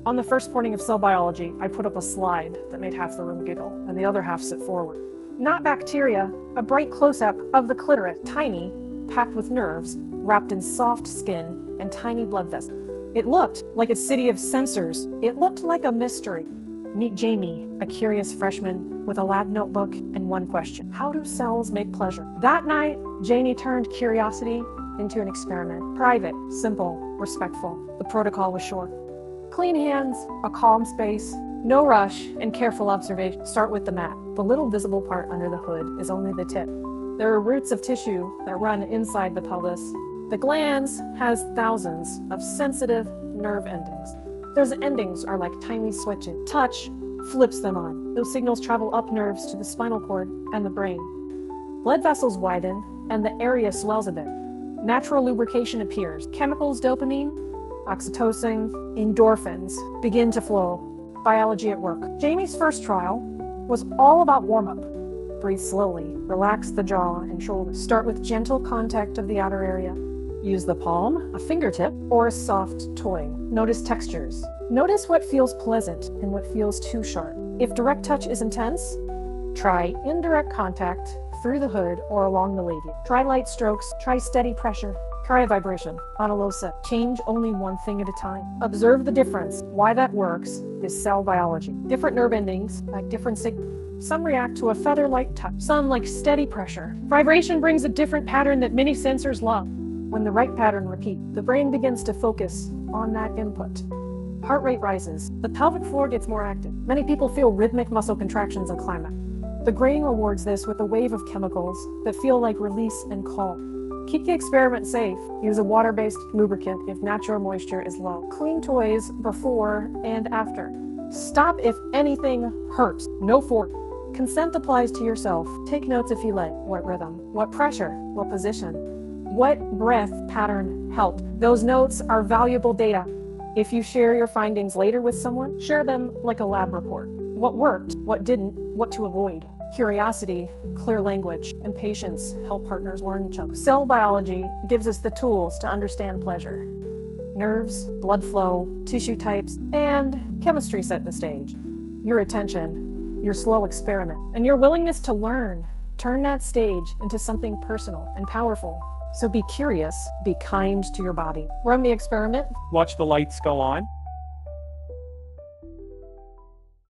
On the first morning of cell biology, I put up a slide that made half the room giggle and the other half sit forward. Not bacteria, a bright close-up of the clitoris, tiny, packed with nerves, wrapped in soft skin and tiny blood vessels. It looked like a city of sensors. It looked like a mystery. Meet Jamie, a curious freshman with a lab notebook and one question: how do cells make pleasure? That night, Jamie turned curiosity into an experiment. Private, simple, respectful. The protocol was short. Clean hands, a calm space, no rush, and careful observation. Start with the mat. The little visible part under the hood is only the tip. There are roots of tissue that run inside the pelvis. The glans has thousands of sensitive nerve endings. Those endings are like tiny switches. Touch flips them on. Those signals travel up nerves to the spinal cord and the brain. Blood vessels widen and the area swells a bit. Natural lubrication appears. Chemicals, dopamine, oxytocin, endorphins begin to flow. Biology at work. Jamie's first trial was all about warm-up. Breathe slowly. Relax the jaw and shoulders. Start with gentle contact of the outer area. Use the palm, a fingertip, or a soft toy. Notice textures. Notice what feels pleasant and what feels too sharp. If direct touch is intense, try indirect contact through the hood or along the labia. Try light strokes. Try steady pressure. Try a vibration on a low set. Change only one thing at a time. Observe the difference. Why that works is cell biology. Different nerve endings like different signals. Some react to a feather-like touch. Some like steady pressure. Vibration brings a different pattern that many sensors love. When the right pattern repeats, the brain begins to focus on that input. Heart rate rises. The pelvic floor gets more active. Many people feel rhythmic muscle contractions and climax. The brain rewards this with a wave of chemicals that feel like release and calm. Keep the experiment safe. Use a water-based lubricant if natural moisture is low. Clean toys before and after. Stop if anything hurts. No force. Consent applies to yourself. Take notes if you like. What rhythm? What pressure? What position? What breath pattern helped? Those notes are valuable data. If you share your findings later with someone, share them like a lab report. What worked, what didn't, what to avoid. Curiosity, clear language, and patience help partners learn each other. Cell biology gives us the tools to understand pleasure. Nerves, blood flow, tissue types, and chemistry set the stage. Your attention, your slow experiment, and your willingness to learn turn that stage into something personal and powerful. So be curious, be kind to your body. Run the experiment. Watch the lights go on.